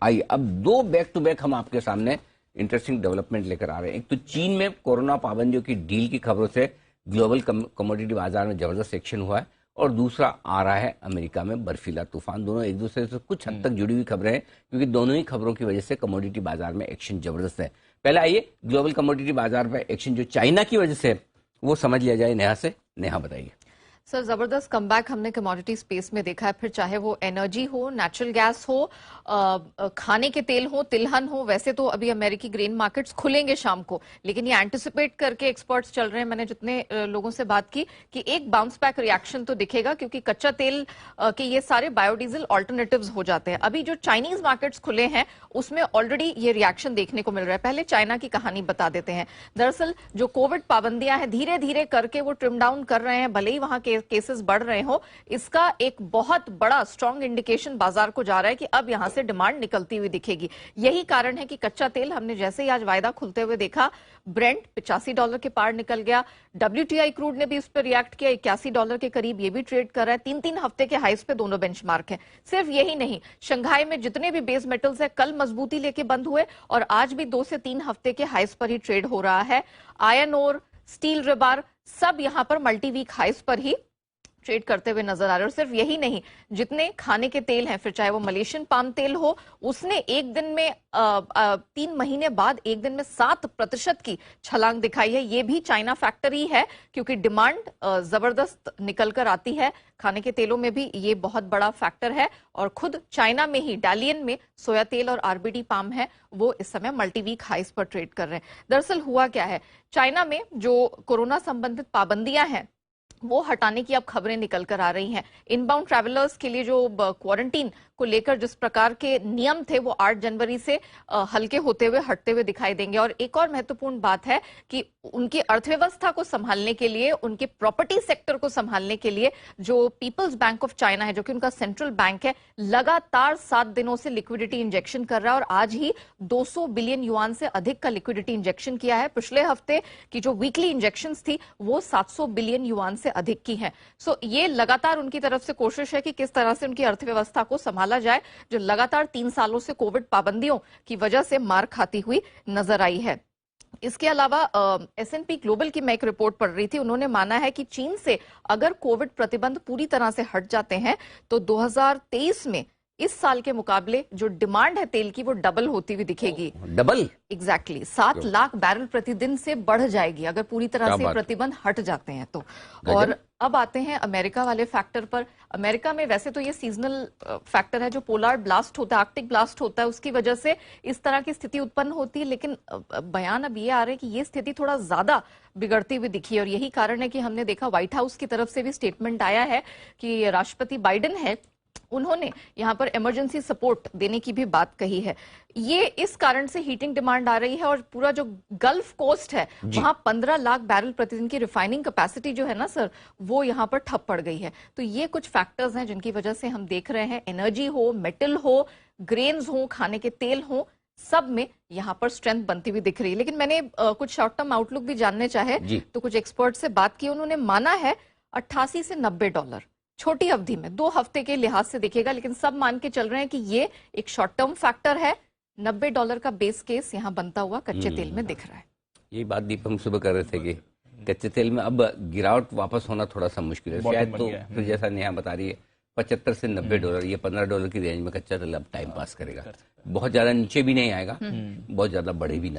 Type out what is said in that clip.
आई अब दो back to back हम आपके सामने इंटरेस्टिंग डेवलपमेंट लेकर आ रहे हैं। एक तो चीन में कोरोना पाबंदियों की डील की खबरों से ग्लोबल कमोडिटी बाजार में जबरदस्त एक्शन हुआ है, और दूसरा आ रहा है अमेरिका में बर्फीला तूफान। दोनों एक दूसरे से कुछ हद तक जुड़ी हुई खबरें हैं, क्योंकि दोनों ही खबरों की वजह से कमोडिटी बाजार में एक्शन जबरदस्त है। पहले आइए ग्लोबल कमोडिटी बाजार पर एक्शन जो चाइना की वजह से वो समझ लिया जाए नेहा से। नेहा बताइए। सर, जबरदस्त कमबैक हमने कमोडिटी स्पेस में देखा है, फिर चाहे वो एनर्जी हो, नेचुरल गैस हो, खाने के तेल हो, तिलहन हो। वैसे तो अभी अमेरिकी ग्रेन मार्केट्स खुलेंगे शाम को, लेकिन ये एंटिसिपेट करके एक्सपर्ट्स चल रहे हैं, मैंने जितने लोगों से बात की, कि एक बाउंस बैक रिएक्शन तो दिखेगा, क्योंकि कच्चा तेल के ये सारे बायोडीजल ऑल्टरनेटिव्स हो जाते हैं। अभी जो चाइनीज मार्केट्स खुले हैं उसमें ऑलरेडी ये रिएक्शन देखने को मिल रहा है। पहले चाइना की कहानी बता देते हैं। दरअसल जो कोविड पाबंदियां हैं धीरे धीरे करके वो ट्रिम डाउन कर रहे हैं, भले ही वहां के केसेस बढ़ रहे हो। इसका एक बहुत बड़ा स्ट्रॉन्ग इंडिकेशन बाजार को जा रहा है कि अब यहां से डिमांड निकलती हुई दिखेगी। यही कारण है कि कच्चा तेल हमने जैसे ही आज वायदा खुलते हुए देखा, ब्रेंट $85 के पार निकल गया। WTI क्रूड ने भी इस पर रिएक्ट किया, $81 के करीब ये भी ट्रेड कर रहा है। 3-3 हफ्ते के हाइस पे दोनों बेंचमार्क हैं। सिर्फ यही नहीं, शंघाई में जितने भी बेस मेटल्स है कल मजबूती लेके बंद हुए, और आज भी 2 से 3 हफ्ते के हाइस पर ही ट्रेड हो रहा है। आयरन ओर, स्टील रिबार सब यहां पर मल्टी वीक हाइस पर ही ट्रेड करते हुए नजर आ रहे हैं। और सिर्फ यही नहीं, जितने खाने के तेल हैं, फिर चाहे वो मलेशियन पाम तेल हो, उसने एक दिन में 3 महीने बाद एक दिन में 7% की छलांग दिखाई है। ये भी चाइना फैक्टर ही है, क्योंकि डिमांड जबरदस्त निकल कर आती है। खाने के तेलों में भी ये बहुत बड़ा फैक्टर है, और खुद चाइना में ही डालियन में सोया तेल और RBD पाम है, वो इस समय मल्टी वीक हाइस पर ट्रेड कर रहे हैं। दरअसल हुआ क्या है, चाइना में जो कोरोना संबंधित पाबंदियां हैं वो हटाने की अब खबरें निकल कर आ रही हैं। इनबाउंड ट्रैवलर्स के लिए जो क्वारंटीन को लेकर जिस प्रकार के नियम थे वो 8 जनवरी से हल्के होते हुए हटते हुए दिखाई देंगे। और एक और महत्वपूर्ण बात है कि उनकी अर्थव्यवस्था को संभालने के लिए, उनके प्रॉपर्टी सेक्टर को संभालने के लिए जो पीपल्स बैंक ऑफ चाइना है, जो कि उनका सेंट्रल बैंक है, लगातार 7 दिनों से लिक्विडिटी इंजेक्शन कर रहा है, और आज ही 200 बिलियन युआन से अधिक का लिक्विडिटी इंजेक्शन किया है। पिछले हफ्ते की जो वीकली इंजेक्शन थी वो 700 बिलियन युआन से अधिक की है। सो ये लगातार उनकी तरफ से कोशिश है कि किस तरह से उनकी अर्थव्यवस्था को संभाला जाए, जो लगातार 3 सालों से कोविड पाबंदियों की वजह से मार खाती हुई नजर आई है। इसके अलावा S&P ग्लोबल की मैं एक रिपोर्ट पढ़ रही थी, उन्होंने माना है कि चीन से अगर कोविड प्रतिबंध पूरी तरह से हट जाते हैं तो 2023 में इस साल के मुकाबले जो डिमांड है तेल की वो डबल होती हुई दिखेगी। डबल? एग्जैक्टली 7 लाख बैरल प्रतिदिन से बढ़ जाएगी अगर पूरी तरह से प्रतिबंध हट जाते हैं तो। और अब आते हैं अमेरिका वाले फैक्टर पर। अमेरिका में वैसे तो ये सीजनल फैक्टर है, जो पोलर ब्लास्ट होता है, आर्कटिक ब्लास्ट होता है, उसकी वजह से इस तरह की स्थिति उत्पन्न होती है। लेकिन बयान अब ये आ रहे हैं कि ये स्थिति थोड़ा ज्यादा बिगड़ती हुई दिखी है, और यही कारण है कि हमने देखा व्हाइट हाउस की तरफ से भी स्टेटमेंट आया है कि राष्ट्रपति बाइडेन है, उन्होंने यहां पर इमरजेंसी सपोर्ट देने की भी बात कही है। ये इस कारण से हीटिंग डिमांड आ रही है, और पूरा जो गल्फ कोस्ट है वहां 15 लाख बैरल प्रतिदिन की रिफाइनिंग कैपेसिटी जो है ना सर, वो यहां पर ठप पड़ गई है। तो ये कुछ फैक्टर्स हैं जिनकी वजह से हम देख रहे हैं एनर्जी हो, मेटल हो, ग्रेन्स हो, खाने के तेल हो, सब में यहां पर स्ट्रेंथ बनती हुई दिख रही है। लेकिन मैंने कुछ शॉर्ट टर्म आउटलुक भी जानने चाहे तो कुछ एक्सपर्ट से बात की, उन्होंने माना है $88 से $90 छोटी अवधि में 2 हफ्ते के लिहाज से दिखेगा, लेकिन सब मान के चल रहे हैं कि ये एक शॉर्ट टर्म फैक्टर है। $90 का बेस केस यहाँ बनता हुआ कच्चे तेल में दिख रहा है। यही बात दीप हम सुबह कर रहे थे कि कच्चे तेल में अब गिरावट वापस होना थोड़ा सा मुश्किल है शायद। तो फिर जैसा नेहा बता रही है, $75 से $90, ये $15 की रेंज में कच्चा तेल अब टाइम पास करेगा। बहुत ज्यादा नीचे भी नहीं आएगा, बहुत ज्यादा बढ़े भी ना।